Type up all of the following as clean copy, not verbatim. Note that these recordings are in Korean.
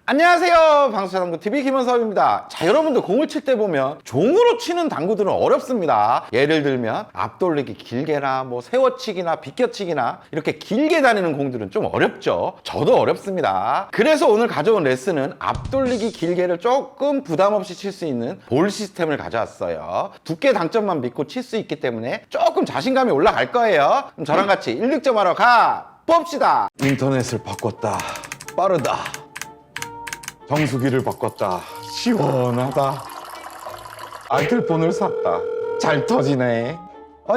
안녕하세요, 방수장당구TV 김원섭입니다. 자, 여러분들 공을 칠 때 보면 종으로 치는 당구들은 어렵습니다. 예를 들면 앞돌리기 길게나 세워치기나 비껴치기나 이렇게 길게 다니는 공들은 좀 어렵죠. 저도 어렵습니다. 그래서 오늘 가져온 레슨은 앞돌리기 길게를 조금 부담 없이 칠 수 있는 볼 시스템을 가져왔어요. 두께 당점만 믿고 칠 수 있기 때문에 조금 자신감이 올라갈 거예요. 그럼 저랑 같이 1, 득점하러 가 봅시다. 인터넷을 바꿨다. 빠르다. 정수기를 바꿨다. 시원하다. 알뜰폰을 샀다. 잘 터지네.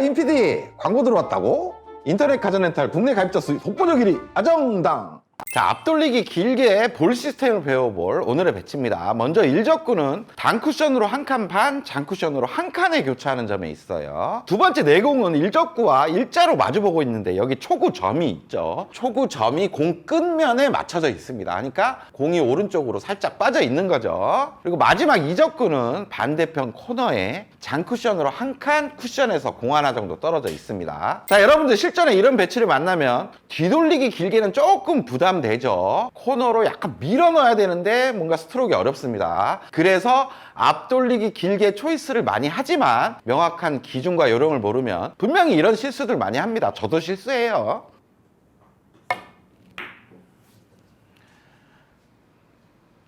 임PD 광고 들어왔다고? 인터넷 가전렌탈 국내 가입자 수 독보적 1위 아정당. 자, 앞돌리기 길게 볼 시스템을 배워볼 오늘의 배치입니다. 먼저 일적구는 단쿠션으로 한 칸 반, 장쿠션으로 한 칸에 교차하는 점에 있어요. 두 번째 내공은 일적구와 일자로 마주보고 있는데 여기 초구점이 있죠. 초구점이 공 끝면에 맞춰져 있습니다. 그러니까 공이 오른쪽으로 살짝 빠져 있는 거죠. 그리고 마지막 이적구는 반대편 코너에 장쿠션으로 한 칸 쿠션에서 공 하나 정도 떨어져 있습니다. 자, 여러분들 실전에 이런 배치를 만나면 뒤돌리기 길게는 조금 부담되죠. 코너로 약간 밀어 넣어야 되는데 뭔가 스트로크가 어렵습니다. 그래서 앞돌리기 길게 초이스를 많이 하지만 명확한 기준과 요령을 모르면 분명히 이런 실수들 많이 합니다. 저도 실수해요.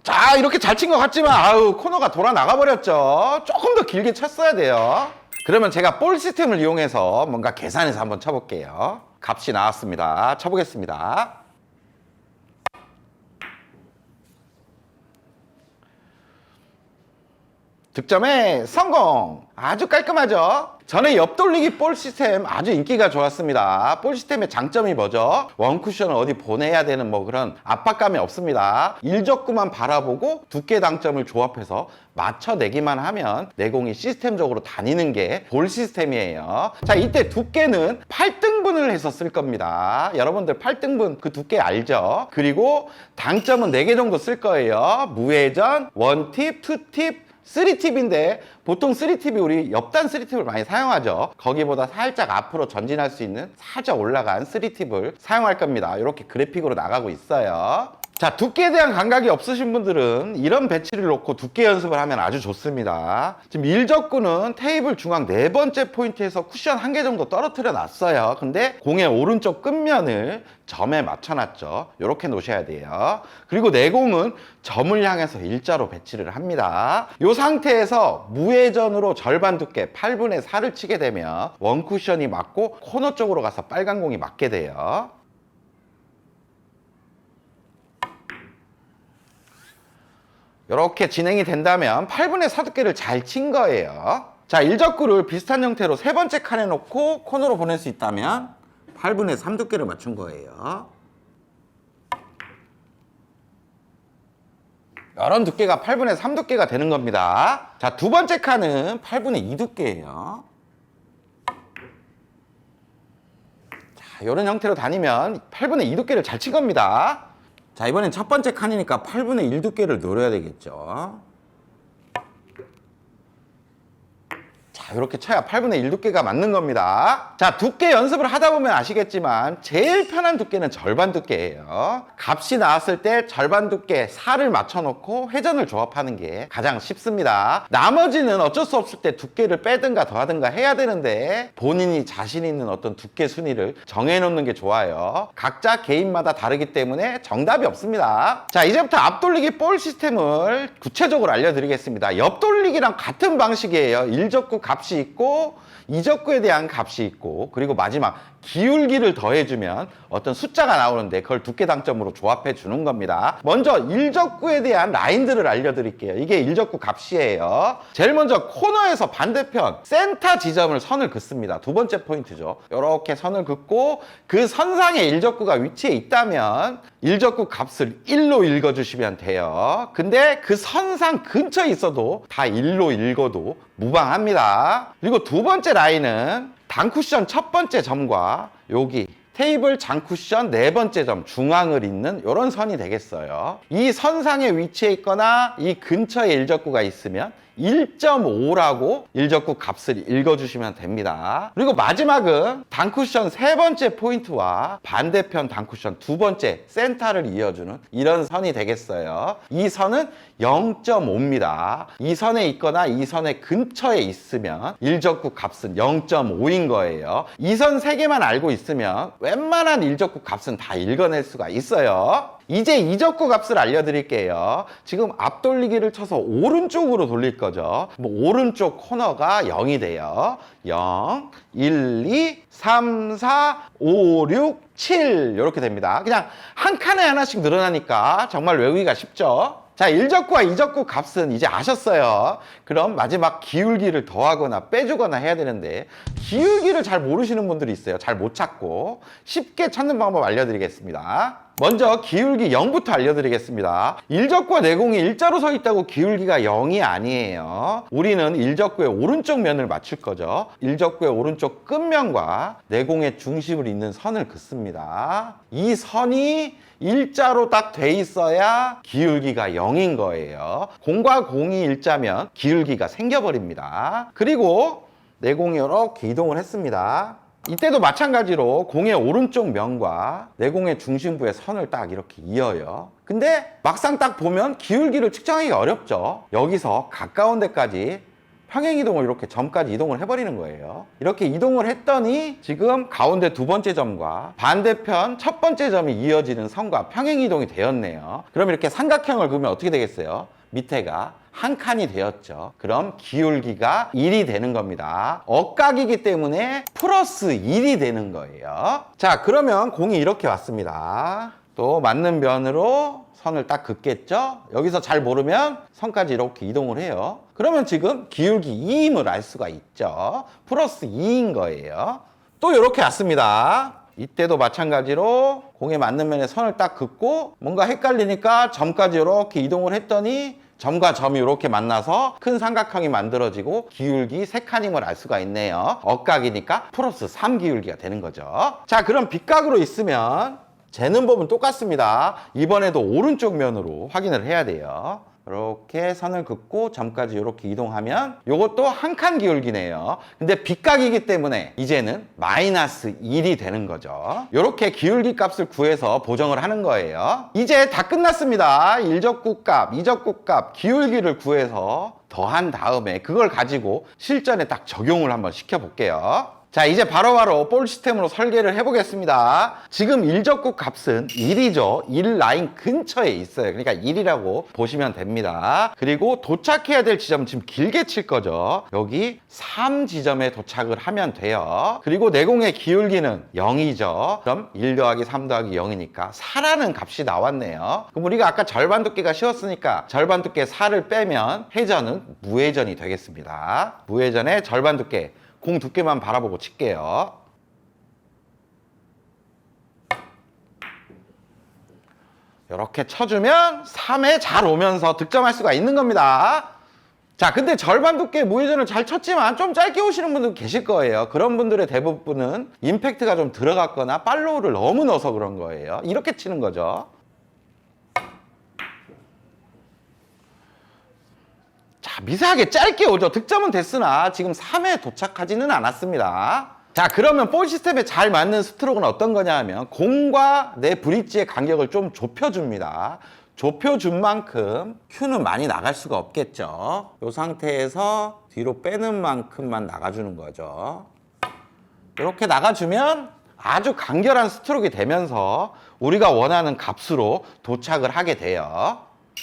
자, 이렇게 잘 친 것 같지만 코너가 돌아 나가 버렸죠. 조금 더 길게 쳤어야 돼요. 그러면 제가 볼 시스템을 이용해서 뭔가 계산해서 한번 쳐볼게요. 값이 나왔습니다. 쳐보겠습니다. 득점에 성공! 아주 깔끔하죠? 전에 옆돌리기 볼 시스템 아주 인기가 좋았습니다. 볼 시스템의 장점이 뭐죠? 원쿠션을 어디 보내야 되는 그런 압박감이 없습니다. 일적구만 바라보고 두께 당점을 조합해서 맞춰내기만 하면 내공이 시스템적으로 다니는 게 볼 시스템이에요. 자, 이때 두께는 8등분을 해서 쓸 겁니다. 여러분들 8등분 그 두께 알죠? 그리고 당점은 4개 정도 쓸 거예요. 무회전, 원팁, 투팁, 3팁인데 보통 3팁이 우리 옆단 3팁을 많이 사용하죠. 거기보다 살짝 앞으로 전진할 수 있는 살짝 올라간 3팁을 사용할 겁니다. 이렇게 그래픽으로 나가고 있어요. 자, 두께에 대한 감각이 없으신 분들은 이런 배치를 놓고 두께 연습을 하면 아주 좋습니다. 지금 일적구는 테이블 중앙 4번째 포인트에서 쿠션 1개 정도 떨어뜨려 놨어요. 근데 공의 오른쪽 끝면을 점에 맞춰놨죠. 이렇게 놓으셔야 돼요. 그리고 내공은 점을 향해서 일자로 배치를 합니다. 이 상태에서 무회전으로 절반 두께 8분의 4를 치게 되면 원쿠션이 맞고 코너 쪽으로 가서 빨간 공이 맞게 돼요. 이렇게 진행이 된다면 8분의 4 두께를 잘 친 거예요. 자, 일적구를 비슷한 형태로 세 번째 칸에 놓고 코너로 보낼 수 있다면 8분의 3 두께를 맞춘 거예요. 이런 두께가 8분의 3 두께가 되는 겁니다. 자, 두 번째 칸은 8분의 2 두께예요. 자, 이런 형태로 다니면 8분의 2 두께를 잘 친 겁니다. 자, 이번엔 첫 번째 칸이니까 8분의 1 두께를 노려야 되겠죠. 자, 이렇게 쳐야 8분의 1 두께가 맞는 겁니다. 자, 두께 연습을 하다 보면 아시겠지만 제일 편한 두께는 절반 두께예요. 값이 나왔을 때 절반 두께 4를 맞춰놓고 회전을 조합하는 게 가장 쉽습니다. 나머지는 어쩔 수 없을 때 두께를 빼든가 더하든가 해야 되는데 본인이 자신 있는 어떤 두께 순위를 정해놓는 게 좋아요. 각자 개인마다 다르기 때문에 정답이 없습니다. 자, 이제부터 앞돌리기 볼 시스템을 구체적으로 알려드리겠습니다. 옆돌리기랑 같은 방식이에요. 일적구 값이 있고 이적구에 대한 값이 있고 그리고 마지막 기울기를 더해주면 어떤 숫자가 나오는데 그걸 두께 당점으로 조합해 주는 겁니다. 먼저 일적구에 대한 라인들을 알려드릴게요. 이게 일적구 값이에요. 제일 먼저 코너에서 반대편 센터 지점을 선을 긋습니다. 두 번째 포인트죠. 이렇게 선을 긋고 그 선상에 일적구가 위치해 있다면 일적구 값을 1로 읽어주시면 돼요. 근데 그 선상 근처에 있어도 다 1로 읽어도 무방합니다. 그리고 두 번째 라인은 단쿠션 첫 번째 점과 여기 테이블 장쿠션 네 번째 점 중앙을 잇는 이런 선이 되겠어요. 이 선상에 위치해 있거나 이 근처에 일적구가 있으면 1.5라고 일적구 값을 읽어주시면 됩니다. 그리고 마지막은 단쿠션 세 번째 포인트와 반대편 단쿠션 두 번째 센터를 이어주는 이런 선이 되겠어요. 이 선은 0.5입니다. 이 선에 있거나 이 선의 근처에 있으면 일적구 값은 0.5인 거예요. 이 선 세 개만 알고 있으면 웬만한 일적구 값은 다 읽어낼 수가 있어요. 이제 이적구 값을 알려드릴게요. 지금 앞돌리기를 쳐서 오른쪽으로 돌릴 거죠. 오른쪽 코너가 0이 돼요. 0, 1, 2, 3, 4, 5, 6, 7 이렇게 됩니다. 그냥 한 칸에 하나씩 늘어나니까 정말 외우기가 쉽죠. 자, 일적구와 이적구 값은 이제 아셨어요. 그럼 마지막 기울기를 더하거나 빼주거나 해야 되는데 기울기를 잘 모르시는 분들이 있어요. 잘 못 찾고 쉽게 찾는 방법 알려드리겠습니다. 먼저 기울기 0부터 알려드리겠습니다. 일적구와 내공이 일자로 서 있다고 기울기가 0이 아니에요. 우리는 일적구의 오른쪽 면을 맞출 거죠. 일적구의 오른쪽 끝면과 내공의 중심을 잇는 선을 긋습니다. 이 선이 일자로 딱 돼 있어야 기울기가 0인 거예요. 공과 공이 일자면 기울기가 생겨버립니다. 그리고 내공이 이렇게 이동을 했습니다. 이때도 마찬가지로 공의 오른쪽 면과 내공의 중심부의 선을 딱 이렇게 이어요. 근데 막상 딱 보면 기울기를 측정하기 어렵죠. 여기서 가까운 데까지 평행이동을 이렇게 점까지 이동을 해버리는 거예요. 이렇게 이동을 했더니 지금 가운데 두 번째 점과 반대편 첫 번째 점이 이어지는 선과 평행이동이 되었네요. 그럼 이렇게 삼각형을 그으면 어떻게 되겠어요? 밑에가 한 칸이 되었죠. 그럼 기울기가 1이 되는 겁니다. 억각이기 때문에 플러스 1이 되는 거예요. 자, 그러면 공이 이렇게 왔습니다. 또 맞는 면으로 선을 딱 긋겠죠? 여기서 잘 모르면 선까지 이렇게 이동을 해요. 그러면 지금 기울기 2임을 알 수가 있죠. 플러스 2인 거예요. 또 이렇게 왔습니다. 이때도 마찬가지로 공에 맞는 면에 선을 딱 긋고 뭔가 헷갈리니까 점까지 이렇게 이동을 했더니 점과 점이 이렇게 만나서 큰 삼각형이 만들어지고 기울기 3칸임을 알 수가 있네요. 억각이니까 플러스 3 기울기가 되는 거죠. 자, 그럼 빗각으로 있으면 재는 법은 똑같습니다. 이번에도 오른쪽 면으로 확인을 해야 돼요. 이렇게 선을 긋고 점까지 이렇게 이동하면 이것도 한 칸 기울기네요. 근데 빗각이기 때문에 이제는 마이너스 1이 되는 거죠. 이렇게 기울기 값을 구해서 보정을 하는 거예요. 이제 다 끝났습니다. 일적구 값, 이적구 값, 기울기를 구해서 더한 다음에 그걸 가지고 실전에 딱 적용을 한번 시켜볼게요. 자, 이제 바로바로 볼 시스템으로 설계를 해보겠습니다. 지금 일적구 값은 1이죠. 1 라인 근처에 있어요. 그러니까 1이라고 보시면 됩니다. 그리고 도착해야 될 지점 지금 길게 칠 거죠. 여기 3지점에 도착을 하면 돼요. 그리고 내공의 기울기는 0이죠. 그럼 1 더하기 3 더하기 0이니까 4라는 값이 나왔네요. 그럼 우리가 아까 절반 두께가 쉬웠으니까 절반 두께 4를 빼면 회전은 무회전이 되겠습니다. 무회전의 절반 두께. 공 두께만 바라보고 칠게요. 이렇게 쳐주면 3에 잘 오면서 득점할 수가 있는 겁니다. 자, 근데 절반 두께 무회전을 잘 쳤지만 좀 짧게 오시는 분들 계실 거예요. 그런 분들의 대부분은 임팩트가 좀 들어갔거나 팔로우를 너무 넣어서 그런 거예요. 이렇게 치는 거죠. 자, 미세하게 짧게 오죠. 득점은 됐으나 지금 3에 도착하지는 않았습니다. 자, 그러면 볼 시스템에 잘 맞는 스트로크는 어떤 거냐 하면 공과 내 브릿지의 간격을 좀 좁혀줍니다. 좁혀준 만큼 큐는 많이 나갈 수가 없겠죠. 이 상태에서 뒤로 빼는 만큼만 나가주는 거죠. 이렇게 나가주면 아주 간결한 스트로크가 되면서 우리가 원하는 값으로 도착을 하게 돼요.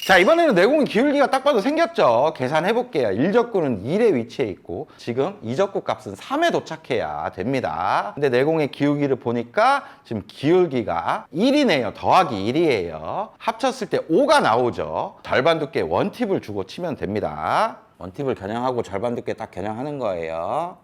자, 이번에는 내공의 기울기가 딱 봐도 생겼죠. 계산해 볼게요. 일적구는 1에 위치해 있고 지금 이적구 값은 3에 도착해야 됩니다. 근데 내공의 기울기를 보니까 지금 기울기가 1이네요. 더하기 1이에요. 합쳤을 때 5가 나오죠. 절반 두께 원팁을 주고 치면 됩니다. 원팁을 겨냥하고 절반 두께 딱 겨냥하는 거예요.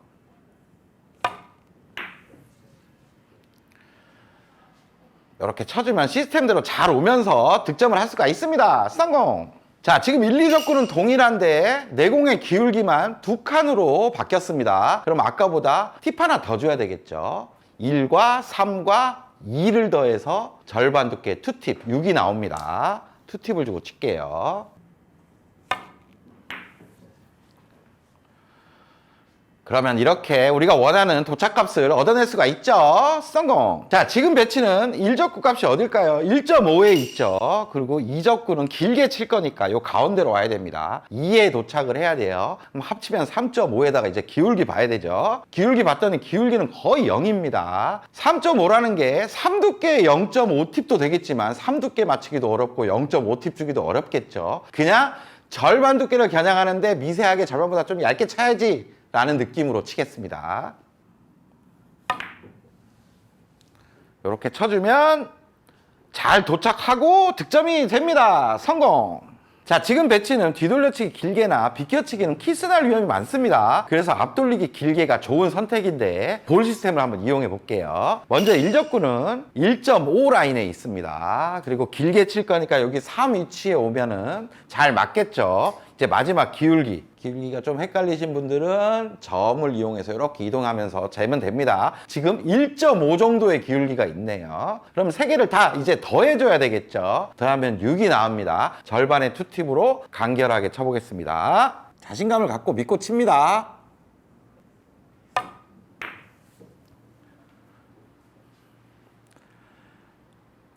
이렇게 쳐주면 시스템대로 잘 오면서 득점을 할 수가 있습니다. 성공! 자, 지금 1, 2적구는 동일한데 내공의 기울기만 두 칸으로 바뀌었습니다. 그럼 아까보다 팁 하나 더 줘야 되겠죠. 1과 3과 2를 더해서 절반 두께 2팁, 6이 나옵니다. 2팁을 주고 칠게요. 그러면 이렇게 우리가 원하는 도착값을 얻어낼 수가 있죠. 성공. 자, 지금 배치는 1적구 값이 어딜까요? 1.5에 있죠. 그리고 2적구는 길게 칠 거니까 요 가운데로 와야 됩니다. 2에 도착을 해야 돼요. 그럼 합치면 3.5에다가 이제 기울기 봐야 되죠. 기울기 봤더니 기울기는 거의 0입니다. 3.5라는 게 3두께 0.5팁도 되겠지만 3두께 맞추기도 어렵고 0.5팁 주기도 어렵겠죠. 그냥 절반 두께를 겨냥하는데 미세하게 절반보다 좀 얇게 쳐야지 라는 느낌으로 치겠습니다. 이렇게 쳐주면 잘 도착하고 득점이 됩니다. 성공! 자, 지금 배치는 뒤돌려치기 길게나 비껴치기는 키스날 위험이 많습니다. 그래서 앞돌리기 길게가 좋은 선택인데 볼 시스템을 한번 이용해 볼게요. 먼저 1적구는 1.5 라인에 있습니다. 그리고 길게 칠 거니까 여기 3 위치에 오면은 잘 맞겠죠. 이제 마지막 기울기가 좀 헷갈리신 분들은 점을 이용해서 이렇게 이동하면서 재면 됩니다. 지금 1.5 정도의 기울기가 있네요. 그럼 3개를 다 이제 더해줘야 되겠죠. 더하면 6이 나옵니다. 절반의 투팁으로 간결하게 쳐보겠습니다. 자신감을 갖고 믿고 칩니다.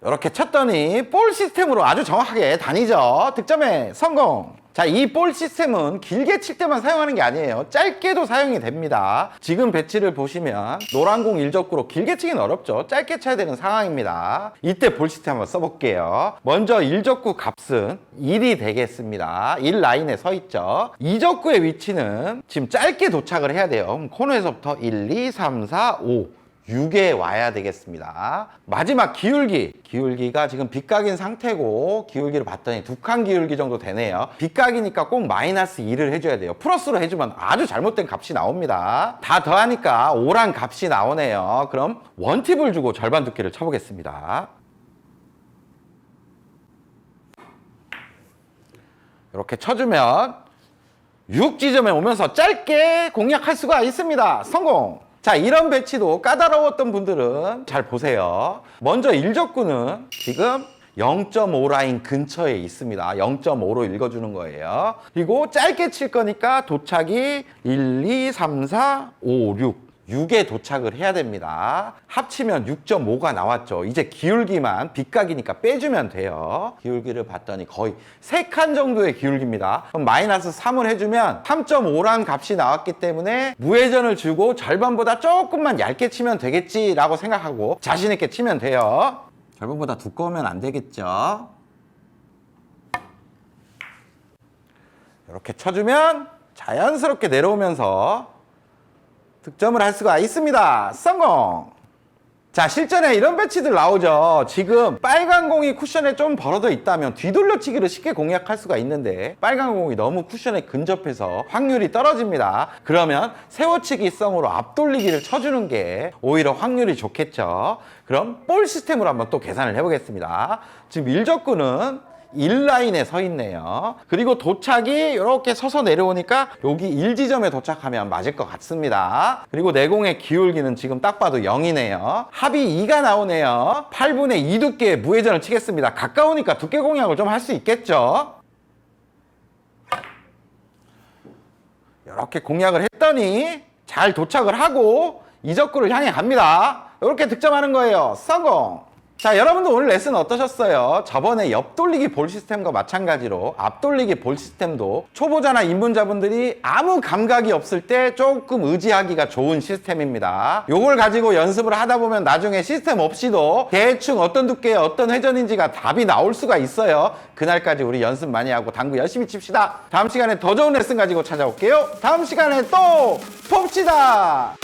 이렇게 쳤더니 볼 시스템으로 아주 정확하게 다니죠. 득점에 성공! 자, 이 볼 시스템은 길게 칠 때만 사용하는 게 아니에요. 짧게도 사용이 됩니다. 지금 배치를 보시면 노란 공 1적구로 길게 치긴 어렵죠. 짧게 쳐야 되는 상황입니다. 이때 볼 시스템 한번 써볼게요. 먼저 1적구 값은 1이 되겠습니다. 1 라인에 서 있죠. 2적구의 위치는 지금 짧게 도착을 해야 돼요. 그럼 코너에서부터 1, 2, 3, 4, 5 6에 와야 되겠습니다. 마지막 기울기가 지금 빗각인 상태고 기울기를 봤더니 2칸 기울기 정도 되네요. 빗각이니까 꼭 마이너스 2를 해줘야 돼요. 플러스로 해주면 아주 잘못된 값이 나옵니다. 다 더하니까 5란 값이 나오네요. 그럼 원팁을 주고 절반 두께를 쳐보겠습니다. 이렇게 쳐주면 6 지점에 오면서 짧게 공략할 수가 있습니다. 성공! 자, 이런 배치도 까다로웠던 분들은 잘 보세요. 먼저 1적구는 지금 0.5 라인 근처에 있습니다. 0.5로 읽어주는 거예요. 그리고 짧게 칠 거니까 도착이 1, 2, 3, 4, 5, 6에 도착을 해야 됩니다. 합치면 6.5가 나왔죠. 이제 기울기만 빗각이니까 빼주면 돼요. 기울기를 봤더니 거의 3칸 정도의 기울기입니다. 그럼 마이너스 3을 해주면 3.5란 값이 나왔기 때문에 무회전을 주고 절반보다 조금만 얇게 치면 되겠지라고 생각하고 자신 있게 치면 돼요. 절반보다 두꺼우면 안 되겠죠. 이렇게 쳐주면 자연스럽게 내려오면서 득점을 할 수가 있습니다. 성공! 자, 실전에 이런 배치들 나오죠. 지금 빨간 공이 쿠션에 좀 벌어져 있다면 뒤돌려치기를 쉽게 공략할 수가 있는데 빨간 공이 너무 쿠션에 근접해서 확률이 떨어집니다. 그러면 세워치기성으로 앞돌리기를 쳐주는 게 오히려 확률이 좋겠죠. 그럼 볼 시스템으로 한번 또 계산을 해보겠습니다. 지금 1적구는 1라인에 서 있네요. 그리고 도착이 이렇게 서서 내려오니까 여기 1지점에 도착하면 맞을 것 같습니다. 그리고 내공의 기울기는 지금 딱 봐도 0이네요. 합이 2가 나오네요. 8분의 2 두께의 무회전을 치겠습니다. 가까우니까 두께 공략을 좀 할 수 있겠죠. 이렇게 공략을 했더니 잘 도착을 하고 2적구를 향해 갑니다. 이렇게 득점하는 거예요. 성공! 자, 여러분도 오늘 레슨 어떠셨어요? 저번에 옆돌리기 볼 시스템과 마찬가지로 앞돌리기 볼 시스템도 초보자나 입문자분들이 아무 감각이 없을 때 조금 의지하기가 좋은 시스템입니다. 요걸 가지고 연습을 하다 보면 나중에 시스템 없이도 대충 어떤 두께의 어떤 회전인지가 답이 나올 수가 있어요. 그날까지 우리 연습 많이 하고 당구 열심히 칩시다. 다음 시간에 더 좋은 레슨 가지고 찾아올게요. 다음 시간에 또 봅시다.